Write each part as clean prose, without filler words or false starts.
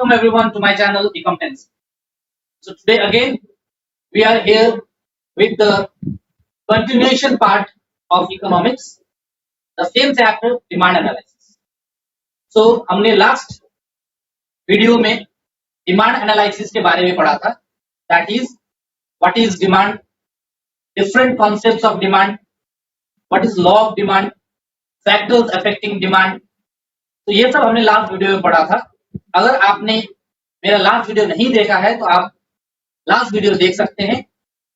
Welcome everyone to my channel Ecomtense. So today again we are here with the continuation part of economics, the same chapter demand analysis. So हमने last video में demand analysis के बारे में पढ़ा था, that is what is demand, different concepts of demand, what is law of demand, factors affecting demand. तो ये सब हमने लास्ट वीडियो में पढ़ा था. अगर आपने मेरा लास्ट वीडियो नहीं देखा है तो आप लास्ट वीडियो देख सकते हैं.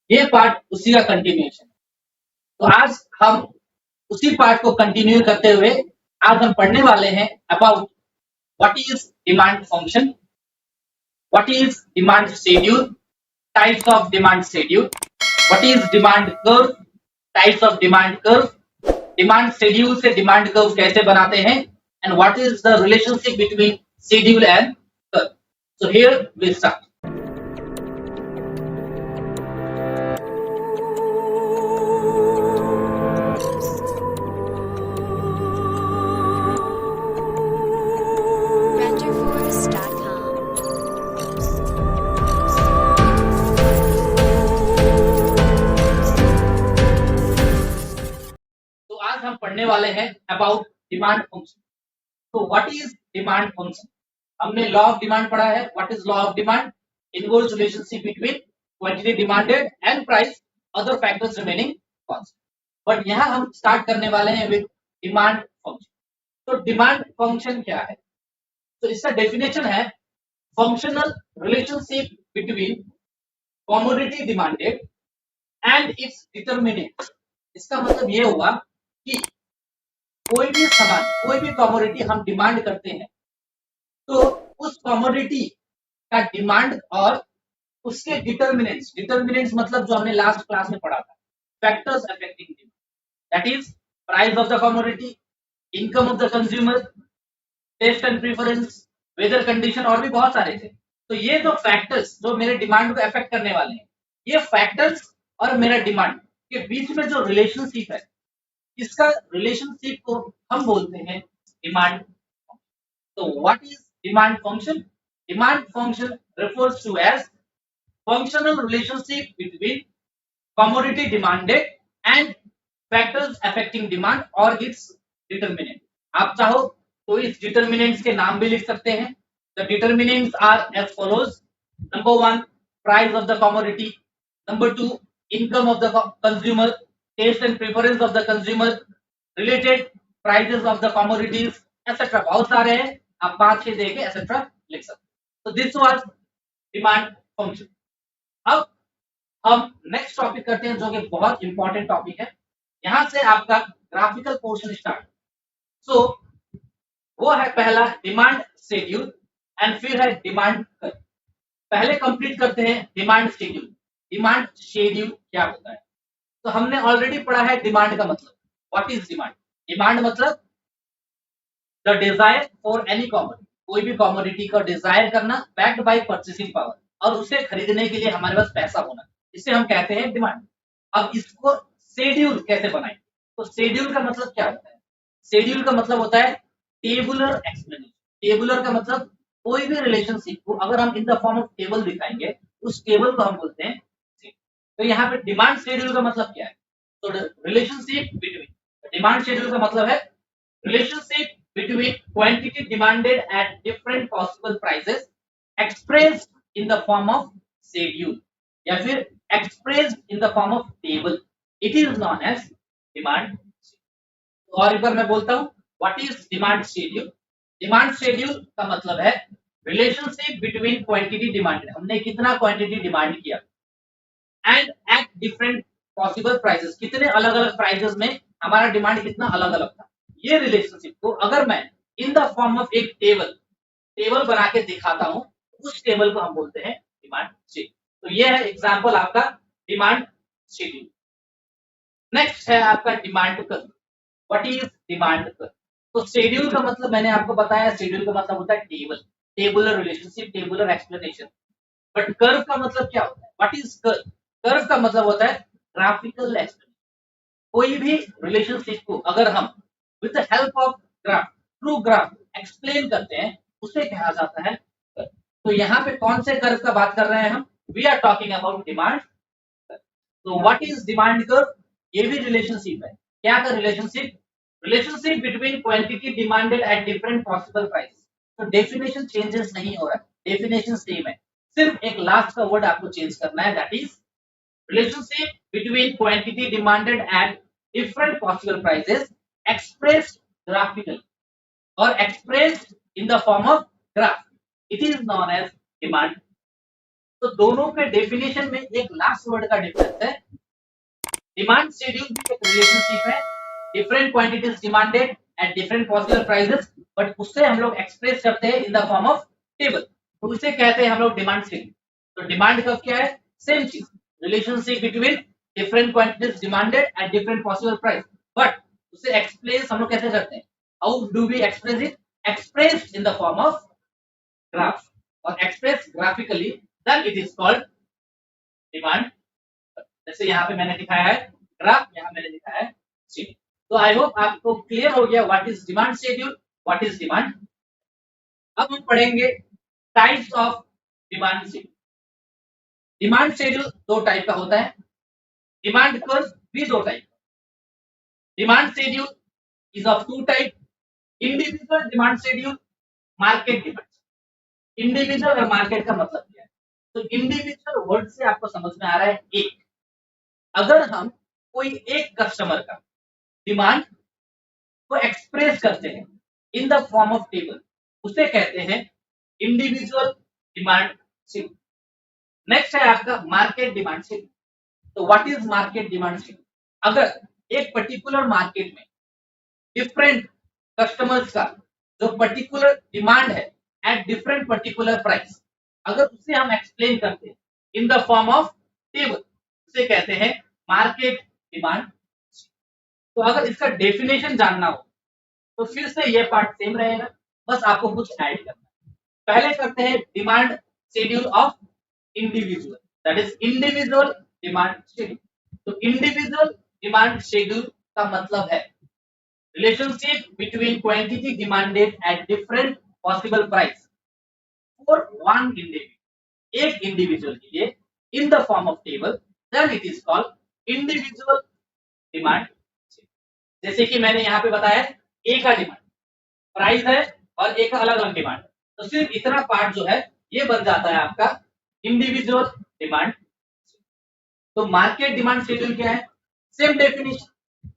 ये पार्ट उसी का कंटिन्यूएशन. तो आज हम उसी पार्ट को कंटिन्यू करते हुए आज हम पढ़ने वाले हैं about what is demand function, what is demand schedule, types of demand schedule, what is demand curve, types of demand curve, demand schedule से डिमांड कर्व कैसे बनाते हैं, and what is the relationship between schedule and curve. So here we start. तो आज हम पढ़ने वाले हैं अबाउट डिमांड फंक्शन. तो व्हाट इज डिमांड फंक्शन? हमने लॉ ऑफ डिमांड पढ़ा है. What is law of demand? Inverse relationship between quantity demanded and price, other factors remaining constant. But यहां हम स्टार्ट करने वाले हैं विद डिमांड फंक्शन. तो डिमांड फंक्शन क्या है? तो इसका डेफिनेशन है functional relationship between commodity demanded and it's determinant. इसका मतलब ये हुआ कि कोई भी सामान, कोई भी कमोडिटी हम डिमांड करते हैं तो उस कमोडिटी का डिमांड और उसके डिटरमिनेंट्स मतलब जो हमने लास्ट क्लास में पढ़ा था, factors affecting demand, that is price of the commodity, income of the consumer, taste and preference, weather condition और भी बहुत सारे थे. तो ये जो फैक्टर्स जो मेरे डिमांड को अफेक्ट करने वाले हैं, ये फैक्टर्स और मेरा डिमांड के बीच में जो रिलेशनशिप है, इसका रिलेशनशिप को हम बोलते हैं डिमांड. तो what is demand function? Demand function refers to as functional relationship between commodity demanded and factors affecting demand or its determinant. आप चाहो तो इस determinants के नाम भी लिख सकते हैं. The determinants are as follows. Number 1, price of the commodity. Number 2, income of the consumer, taste and preference of the consumer, related prices of the commodities, etc. बहुत सारे हैं, आप 5-6 देके etc. लिख सकते. So this was demand function. अब हम next topic करते हैं जो कि बहुत इंपॉर्टेंट टॉपिक है. यहां से आपका ग्राफिकल पोर्शन स्टार्ट. सो वो है पहला डिमांड शेड्यूल एंड फिर है डिमांड कर्व. पहले कंप्लीट करते हैं डिमांड शेड्यूल. डिमांड शेड्यूल क्या होता है? तो हमने ऑलरेडी पढ़ा है डिमांड का मतलब. What is demand? डिमांड मतलब the desire for any commodity, कोई भी कमोडिटी का डिजायर करना बैक्ड बाय परचेसिंग पावर, और उसे खरीदने के लिए हमारे पास पैसा होना, इसे हम कहते हैं डिमांड. अब इसको शेड्यूल कैसे बनाएं? तो शेड्यूल का मतलब क्या होता है? शेड्यूल का मतलब होता है टेबुलर एक्सप्लेनेशन. टेबुलर का मतलब कोई भी रिलेशनशिप को अगर हम इन द फॉर्म ऑफ टेबल दिखाएंगे, उस टेबल को हम बोलते हैं. तो यहाँ पे डिमांड शेड्यूल का मतलब क्या है? तो रिलेशनशिप बिटवीन, डिमांड शेड्यूल का मतलब है relationship between quantity demanded at different possible prices expressed in the form of schedule या फिर expressed in the form of table. It is known as demand. और एक बार मैं बोलता हूँ, what is demand schedule? Demand schedule का मतलब है relationship between quantity demanded, हमने कितना quantity demand किया, and at different possible prices, कितने अलग अलग prices में हमारा डिमांड कितना अलग अलग था. ये रिलेशनशिप को अगर मैं इन द फॉर्म ऑफ एक टेबल बना के दिखाता हूं, उस टेबल को हम बोलते हैं डिमांड शेड्यूल. तो ये है एग्जांपल आपका डिमांड शेड्यूल. नेक्स्ट है आपका demand curve. What is demand curve? तो शेड्यूल का मतलब मैंने आपको बताया, शेड्यूल का मतलब होता है table, tabular relationship, tabular explanation. But curve का मतलब क्या होता है? What is curve? कर्व का मतलब होता है ग्राफिकल एक्सप्लेनेशन. कोई भी रिलेशनशिप को अगर हम with the help of graph, through graph explain करते हैं, उसे कहा जाता है कर्व. तो यहाँ पे कौन से कर्व का बात कर रहे हैं हम? We are talking about demand. तो व्हाट इज डिमांड कर्व? ये भी रिलेशनशिप है। क्या का relationship? Relationship between quantity demanded at different possible price. तो डेफिनेशन चेंजेस नहीं हो रहा है, डेफिनेशन सेम है, सिर्फ एक लास्ट का वर्ड आपको चेंज करना है, that is relationship between quantity demanded at different possible prices expressed graphically or expressed in the form of graph. It is known as demand. तो दोनों के डेफिनेशन में एक लास्ट वर्ड का डिफरेंस है। डिमांड शेड्यूल भी एक रिलेशनशिप है, different quantities demanded at different possible prices, but उससे हम लोग एक्सप्रेस करते हैं in the form of table, तो उसे कहते हैं हम लोग डिमांड शेड्यूल। तो डिमांड कर्व क्या है? सेम चीज, relationship between different quantities demanded at different possible price, but उसे एक्सप्रेस हम लोग कैसे करते हैं? How do we express it? Expressed in the form of graph और express graphically, then it is called demand. जैसे यहाँ पे मैंने दिखाया है ग्राफ, यहाँ मैंने दिखाया है शेड्यूल। तो आई होप आपको क्लियर हो गया what is demand schedule, what is demand. अब हम पढ़ेंगे types of demand schedule. Demand schedule दो टाइप का होता है, डिमांड कर्व भी दो टाइप का। Demand schedule is of two type, individual demand schedule, market demand. Individual और मार्केट का मतलब क्या है? तो इंडिविजुअल वर्ड से आपको समझ में आ रहा है एक, अगर हम कोई एक कस्टमर का डिमांड को एक्सप्रेस करते हैं in the form of table, उसे कहते हैं इंडिविजुअल डिमांड शेड्यूल। नेक्स्ट है आपका मार्केट डिमांड शेड्यूल। तो what is market demand schedule? अगर एक पर्टिकुलर मार्केट में डिफरेंट कस्टमर्स का जो पर्टिकुलर डिमांड है एट डिफरेंट पर्टिकुलर प्राइस, अगर उसे हम एक्सप्लेन करते हैं in the form of table, उसे कहते हैं मार्केट डिमांड। तो अगर इसका डेफिनेशन जानना हो तो फिर से ये पार्ट सेम रहेगा, बस आपको कुछ ऐड करना है। पहले करते हैं demand schedule of individual, that is individual demand schedule. तो इंडिविजुअल डिमांड शेड्यूल का मतलब है relationship between quantity demanded at different possible price for one individual, एक इंडिविजुअल के लिए in the form of table, then it is called individual demand. जैसे कि मैंने यहाँ पे बताया ए का डिमांड प्राइस है और ए का अलग अलग डिमांड, तो सिर्फ इतना पार्ट जो है ये बन जाता है आपका इंडिविजुअल डिमांड। तो मार्केट डिमांड शेड्यूल क्या है? Same definition,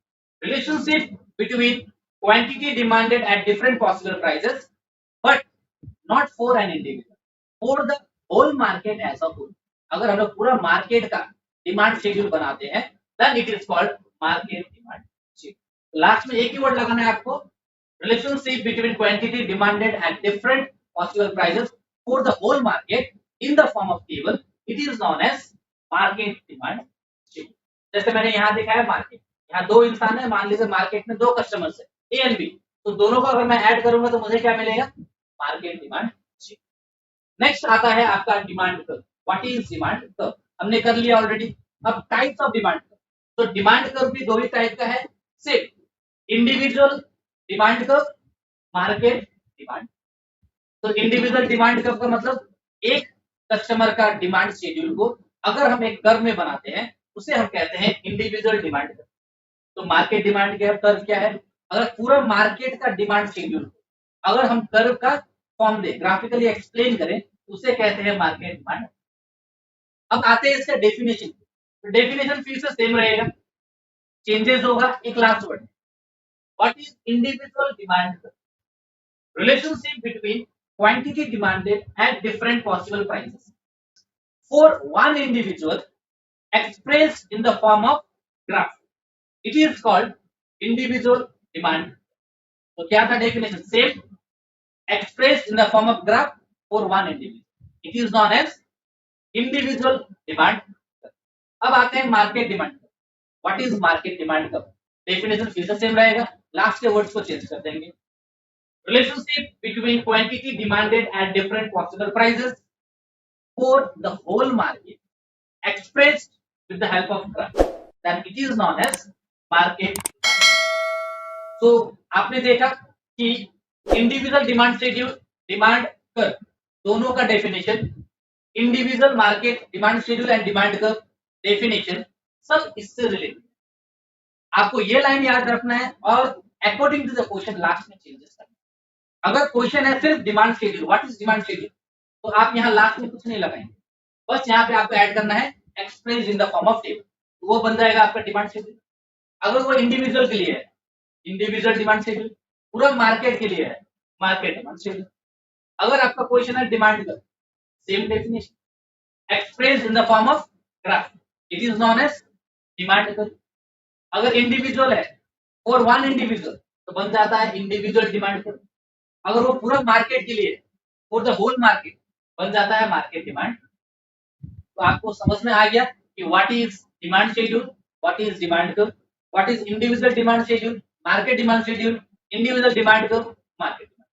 relationship between quantity demanded at different possible prices but not for an individual, for the whole market as a whole. अगर हम लोग पूरा मार्केट का डिमांड शेड्यूल बनाते हैं then it is called market demand schedule. Last में एक ही word लगाना है आपको, relationship between quantity demanded at different possible prices for the whole market in the form of table, it is known as market demand schedule। जैसे मैंने यहाँ दिखाया market, यहाँ दो इंसान है, मान लीजिए मार्केट में दो कस्टमर्स है ए एंड बी, तो दोनों का अगर मैं ऐड करूंगा तो मुझे क्या मिलेगा? Market demand schedule. नेक्स्ट आता है आपका demand curve. What is demand curve? हमने कर लिया ऑलरेडी। अब टाइप्स ऑफ डिमांड कर्व, तो डिमांड कर्व भी दो ही टाइप का है, सिर्फ individual demand curve, market demand. तो इंडिविजुअल डिमांड कर्व का मतलब एक कस्टमर का डिमांड शेड्यूल को अगर हम एक कर्व में बनाते हैं उसे हम कहते हैं इंडिविजुअल डिमांड कर्व। तो मार्केट डिमांड कर्व क्या है? अगर पूरा मार्केट का डिमांड शेड्यूल अगर हम कर्व का फॉर्म दे, ग्राफिकली एक्सप्लेन करें, उसे कहते हैं मार्केट डिमांड। अब आते हैं इसका डेफिनेशन। तो डेफिनेशन फिर से सेम रहेगा, चेंजेस होगा एक last word. What is individual demand curve? Relationship between quantity demanded at different possible prices for one individual expressed in the form of graph. It is called individual demand. तो क्या था definition? Same, expressed in the form of graph for one individual. It is known as individual demand curve. अब आते हैं market demand curve. What is market demand curve? Definition फिर से same रहेगा, last के वर्ड्स को चेंज कर देंगे। Relationship between quantity demanded at different possible prices for the whole market expressed with the help of graph, then it is known as market. तो आपने देखा कि individual demand schedule, demand curve दोनों का definition, individual market demand schedule and demand curve definition, सब इससे related. आपको ये लाइन याद रखना है और according to the question last में चेंजेस करना है। अगर क्वेश्चन है सिर्फ demand schedule, what is demand schedule, तो आप यहाँ लास्ट में कुछ नहीं लगाएंगे, बस यहाँ पे आपको ऐड करना है express in the form of table, तो वो बन जाएगा आपका डिमांड शेड्यूल। अगर वो इंडिविजुअल के लिए है, इंडिविजुअल डिमांड शेड्यूल, पूरा मार्केट के लिए है, मार्केट डिमांड शेड्यूल। अगर आपका क्वेश्चन है डिमांड का, same definition express in the form of graph, it is known as demand curve. अगर इंडिविजुअल है फॉर वन इंडिविजुअल तो बन जाता है इंडिविजुअल डिमांड कर्व। अगर वो पूरा मार्केट के लिए फॉर द होल मार्केट बन जाता है मार्केट डिमांड। तो आपको समझ में आ गया कि what is demand schedule, what is demand curve, what is individual demand schedule, market demand schedule, individual demand curve, market demand.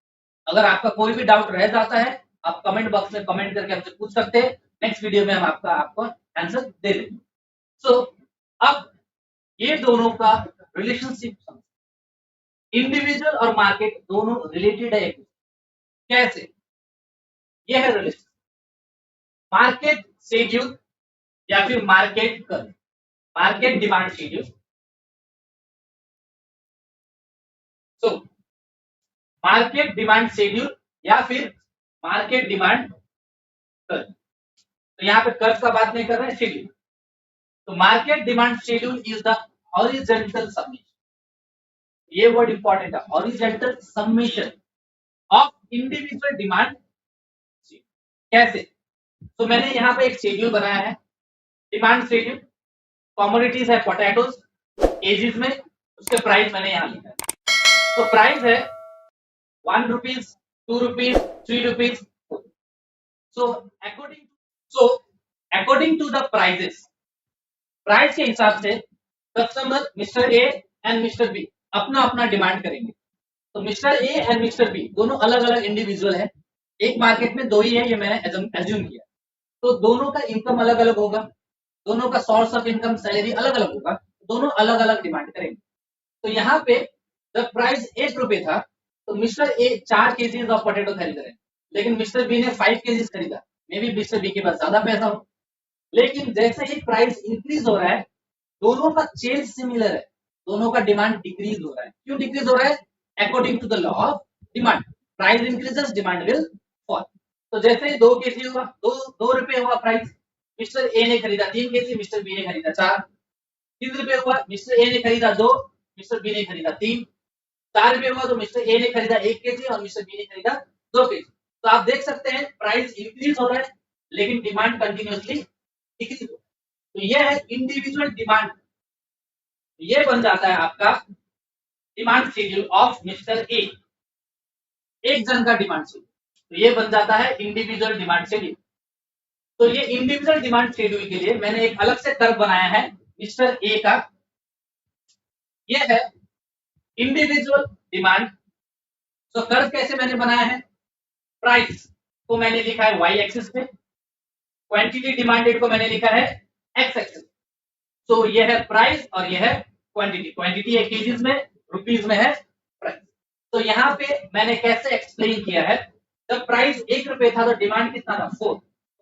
अगर आपका कोई भी डाउट रह जाता है आप कमेंट बॉक्स में कमेंट करके हमसे पूछ सकते हैं, नेक्स्ट वीडियो में हम आपको आंसर दे देंगे। सो अब ये दोनों का रिलेशनशिप, इंडिविजुअल और मार्केट दोनों रिलेटेड है, कैसे, यह है रिलेशन मार्केट शेड्यूल या फिर market curve, market demand schedule. So market demand schedule या फिर मार्केट डिमांड कर्व, तो यहाँ पे कर्व का बात नहीं कर रहे हैं, शेड्यूल। तो market demand schedule is the horizontal summation, ये वर्ड इंपॉर्टेंट है, horizontal summation of individual demand. कैसे, तो मैंने यहाँ पे एक शेड्यूल बनाया है, डिमांड शेड्यूल, कमोडिटीज है पोटैटोज, एजिस में उसके प्राइस मैंने यहाँ लिखा है। तो प्राइस है 1 rupees, 2 rupees, 3 rupees. So according to the prices, price के हिसाब से customer mister A and mister B अपना अपना डिमांड करेंगे। तो mister A and mister B दोनों अलग अलग इंडिविजुअल है, एक मार्केट में दो ही है, ये मैंने एज्यूम किया। तो दोनों का इनकम अलग अलग होगा, दोनों का सोर्स ऑफ इनकम सैलरी अलग अलग होगा, दोनों अलग अलग डिमांड करेंगे। तो यहाँ पे जब प्राइस 1 रुपए था तो mister A 4 KGs of potato खरीद रहे हैं, लेकिन मिस्टर बी ने 5 केजीज खरीदा, मे बी मिस्टर बी के पास ज्यादा पैसा हो। लेकिन जैसे ही प्राइस इंक्रीज हो रहा है, दोनों का चेंज सिमिलर है, दोनों का डिमांड डिक्रीज हो रहा है। क्यों डिक्रीज हो रहा है, according to the law of demand, price increases demand will fall. तो जैसे ही 2 केजी हुआ, 2 रुपए हुआ प्राइस, मिस्टर ए ने खरीदा 3 केजी, मिस्टर बी ने खरीदा 4। 3 रुपए हुआ, मिस्टर ए ने खरीदा 2, मिस्टर बी ने खरीदा 3। 4 रुपए हुआ तो मिस्टर ए ने खरीदा 1 केजी और मिस्टर बी ने खरीदा 2 केजी। तो आप देख सकते हैं प्राइस इंक्रीज हो रहा है लेकिन डिमांड कंटिन्यूअसली डिक्रीज हो रहा है। तो यह है इंडिविजुअल डिमांड, ये बन जाता है आपका demand schedule of mister A, एक जन का डिमांड शेड्यूल, तो ये बन जाता है इंडिविजुअल डिमांड शेड्यूल। तो ये इंडिविजुअल डिमांड शेड्यूल के लिए मैंने एक अलग से कर्व बनाया है मिस्टर ए का, ये है इंडिविजुअल डिमांड। तो कर्व कैसे मैंने बनाया है, प्राइस को मैंने लिखा है वाई एक्सिस पे, क्वांटिटी डिमांडेड को मैंने लिखा है एक्स एक्सिस। तो ये है प्राइस और ये है क्वांटिटी, क्वांटिटी है केजीज में, रुपीज में है प्राइस। तो यहाँ पे मैंने कैसे एक्सप्लेन किया है, जब प्राइस 1 रुपए था तो डिमांड कितना था 4,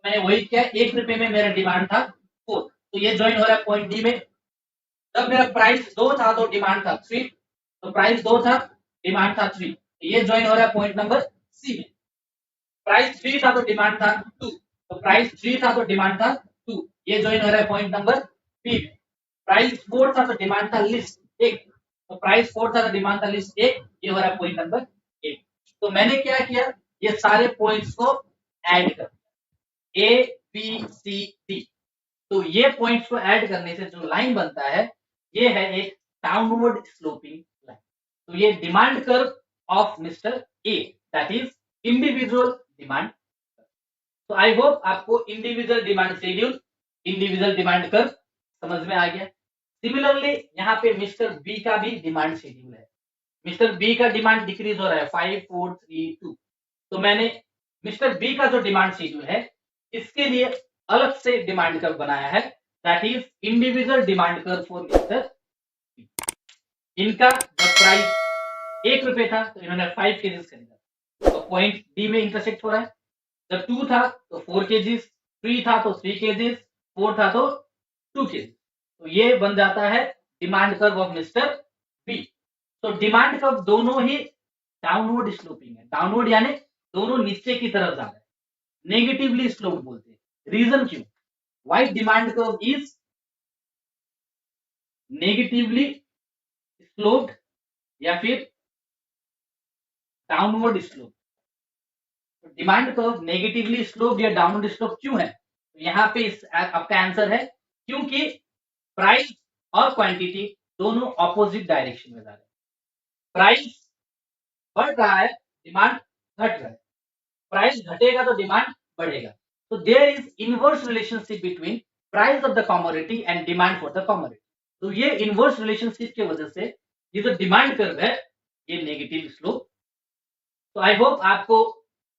मैंने वही किया, 1 रुपए में मेरा डिमांड था 4, तो ये ज्वाइन हो रहा है पॉइंट डी में। जब मेरा प्राइस 2 था तो डिमांड था 3, तो प्राइस 2 था डिमांड था 3, ये ज्वाइन हो रहा है पॉइंट नंबर सी में। प्राइस 3 था तो डिमांड था 2, तो प्राइस 3 था तो डिमांड था 2, ये ज्वाइन हो रहा है पॉइंट नंबर बी में। प्राइस 4 था तो डिमांड था लिस्ट 1, तो प्राइस 4 था तो डिमांड था लिस्ट 1, ये हो रहा है पॉइंट नंबर 1। तो मैंने क्या किया, ये सारे पॉइंट्स को ऐड कर दिया, ए बी सी डी। तो ये पॉइंट्स को ऐड करने से जो लाइन बनता है ये है एक डाउनवर्ड स्लोपिंग लाइन। तो ये demand curve of mister A, that is individual demand. तो आई होप आपको individual demand schedule, individual demand curve समझ में आ गया। सिमिलरली यहाँ पे मिस्टर बी का भी डिमांड शेड्यूल है, मिस्टर बी का डिमांड डिक्रीज हो रहा है 5 4 3 2, तो मैंने मिस्टर बी का जो डिमांड शेड्यूल है इसके लिए अलग से डिमांड कर्व बनाया है, that is individual demand curve for mister B. इनका जब प्राइस 1 रुपए था तो इन्होंने 5 केजीज खरीदा, तो पॉइंट डी में इंटरसेक्ट हो रहा है। जब 2 था तो 4 केजीज, 3 था तो 3 केजीज, 4 था तो 2 केजीज। तो ये बन जाता है demand curve of mister B. तो डिमांड कर्व दोनों ही डाउनवर्ड स्लोपिंग है, डाउनवर्ड यानी दोनों नीचे की तरफ जा रहे हैं, नेगेटिवली स्लोप बोलते हैं। रीजन क्यों? Why demand curve is negatively sloped या फिर downward slope? Demand curve negatively slope या डाउनवर्ड स्लोप क्यों है? तो यहाँ पे इस आपका आंसर है क्योंकि प्राइस और क्वांटिटी दोनों ऑपोजिट डायरेक्शन में जा रहे हैं। प्राइस बढ़ रहा है, डिमांड घट रहा है। प्राइस घटेगा तो डिमांड बढ़ेगा। तो there is inverse relationship between price of the commodity and demand for the commodity. तो ये इनवर्स रिलेशनशिप की वजह से ये जो डिमांड कर्व है ये नेगेटिव स्लोप। तो आई होप आपको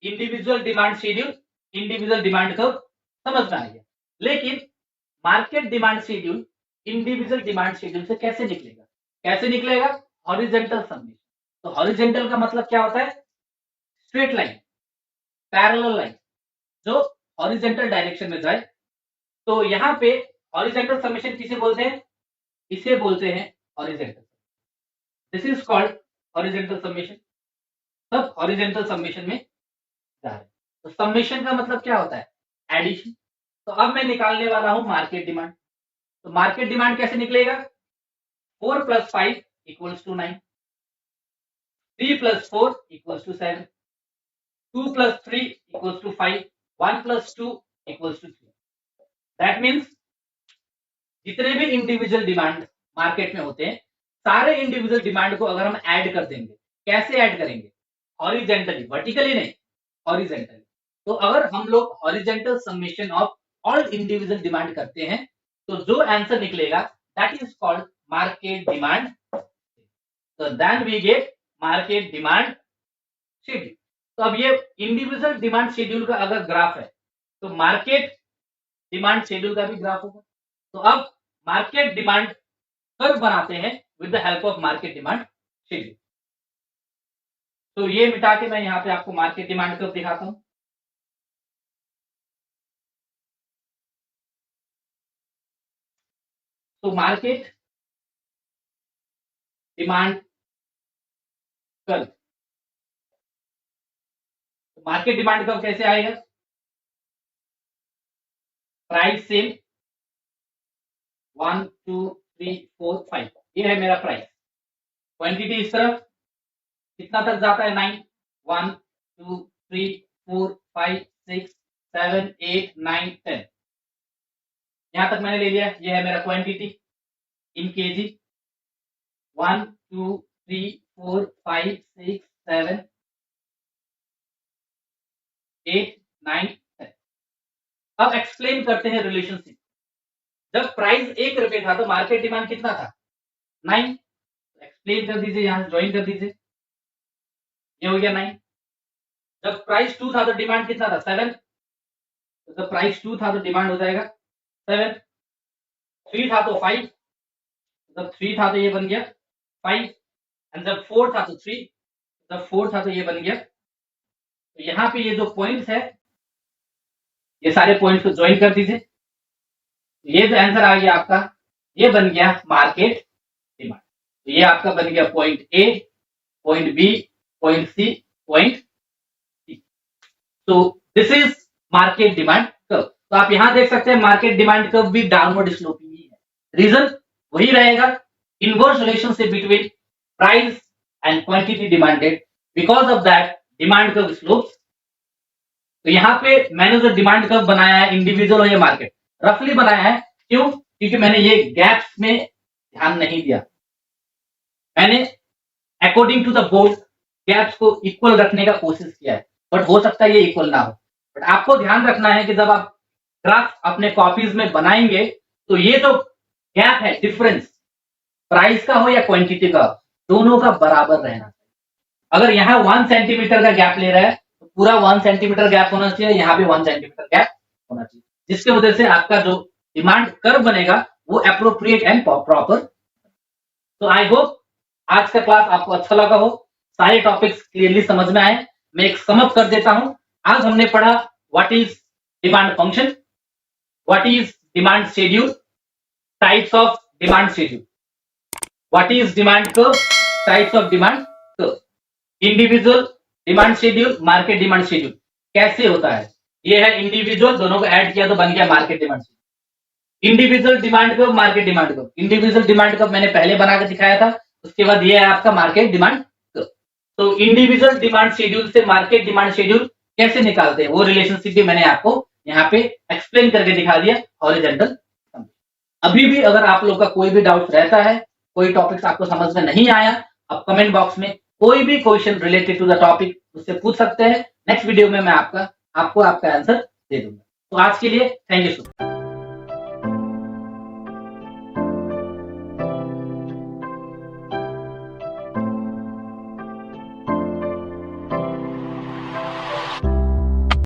individual demand schedule, individual demand curve समझ में आ गया। लेकिन market demand schedule individual demand schedule से कैसे निकलेगा? कैसे निकलेगा? Horizontal summation. तो हॉरिजॉन्टल का मतलब क्या होता है? स्ट्रेट लाइन, पैरेलल लाइन जो हॉरिजॉन्टल डायरेक्शन में जाए। तो यहाँ पे हॉरिजॉन्टल समेशन किसे बोलते हैं? इसे बोलते हैं horizontal. This is called horizontal summation. सब हॉरिजॉन्टल समेशन में जा रहे हैं। तो समेशन का मतलब क्या होता है? एडिशन। तो अब मैं निकालने वाला हूं मार्केट डिमांड। तो मार्केट डिमांड कैसे निकलेगा? 4 + 5 = 9, 3 + 4 = 7, 2 + 3 = 5, 1 + 2 = 3। दैट मीन्स जितने भी इंडिविजुअल डिमांड मार्केट में होते हैं, सारे इंडिविजुअल डिमांड को अगर हम ऐड कर देंगे, कैसे ऐड करेंगे? हॉरिजॉन्टली, वर्टिकली नहीं, हॉरिजॉन्टली। तो अगर हम लोग horizontal summation of all individual demand करते हैं तो जो आंसर निकलेगा that is called market demand. तो then we get market demand schedule. तो अब ये इंडिविजुअल डिमांड शेड्यूल का अगर ग्राफ है तो मार्केट डिमांड शेड्यूल का भी ग्राफ होगा। तो अब मार्केट डिमांड कर्व बनाते हैं with the help of market demand schedule. तो ये मिटा के मैं यहाँ पे आपको मार्केट डिमांड कर्व दिखाता हूं। तो मार्केट डिमांड कर्व, तो मार्केट डिमांड कर्व कैसे आएगा? प्राइस सेम 1 2 3 4 5, ये है मेरा प्राइस। क्वांटिटी इस तरफ कितना तक जाता है? 9, 1 2 3 4 5 6 7 8 9 10, यहां तक मैंने ले लिया। ये है मेरा क्वांटिटी इन केजी। 1 2 3 4 5 6 7 8 9 10। अब एक्सप्लेन करते हैं रिलेशनशिप। जब प्राइस 1 रुपए था तो मार्केट डिमांड कितना था? 9। एक्सप्लेन कर दीजिए, यहां ज्वाइन कर दीजिए। ये हो गया 9। जब प्राइस 2 था तो डिमांड कितना था? 7। तो जब प्राइस 2 था तो डिमांड हो जाएगा 7। 3 था तो 5, जब 3 था तो ये बन गया 5। एंड जब 4 था तो 3, जब 4 था तो ये बन गया। तो यहाँ पे ये जो पॉइंट्स है, ये सारे पॉइंट्स को ज्वाइन कर दीजिए। ये जो आंसर आ गया आपका, ये बन गया मार्केट डिमांड। तो ये आपका बन गया point A, point B, point C, point D. तो this is market demand curve. तो आप यहां देख सकते हैं मार्केट डिमांड कर्व भी डाउनवर्ड स्लोपिंग ही है। रीजन वही रहेगा, inverse relationship between price and quantity demanded, because of that demand curve slopes. तो यहाँ पे मैंने जो डिमांड कर्व बनाया है, इंडिविजुअल और ये मार्केट रफली बनाया है। क्यों? क्योंकि मैंने ये गैप्स में ध्यान नहीं दिया। मैंने according to the board gaps को इक्वल रखने का कोशिश किया है, बट हो सकता है ये इक्वल ना हो। बट आपको ध्यान रखना है कि जब आप ग्राफ अपने कॉपीज में बनाएंगे तो ये जो गैप है, डिफरेंस प्राइस का हो या क्वांटिटी का, दोनों का बराबर रहना चाहिए। अगर यहाँ 1 सेंटीमीटर का गैप ले रहा है तो पूरा 1 सेंटीमीटर गैप होना चाहिए, यहाँ पे 1 सेंटीमीटर गैप होना चाहिए, जिसकी वजह से आपका जो डिमांड कर्व बनेगा वो एप्रोप्रिएट एंड प्रॉपर। तो आई होप आज का क्लास आपको अच्छा लगा हो, सारे टॉपिक्स क्लियरली समझ में आए। मैं एक समअप कर देता हूं। आज हमने पढ़ा what is demand function, what is demand schedule, types of demand schedule, what is demand curve, types of demand curve, individual demand schedule, market demand schedule कैसे होता है। ये है इंडिविजुअल, दोनों को ऐड किया तो बन गया market demand schedule. Individual demand curve, market demand curve. Individual demand curve मैंने पहले बना के दिखाया था, उसके बाद ये है आपका मार्केट डिमांड कर्व। तो इंडिविजुअल डिमांड शेड्यूल से मार्केट डिमांड शेड्यूल कैसे निकालते हैं वो रिलेशनशिप भी मैंने आपको यहाँ पे एक्सप्लेन करके दिखा दिया हॉरिजॉन्टल। अभी भी अगर आप लोग का कोई भी डाउट रहता है, कोई टॉपिक्स आपको समझ में नहीं आया, आप कमेंट बॉक्स में कोई भी question related to the topic उससे पूछ सकते हैं। नेक्स्ट वीडियो में मैं आपको आपका आंसर दे दूंगा। तो आज के लिए थैंक यू सो मच।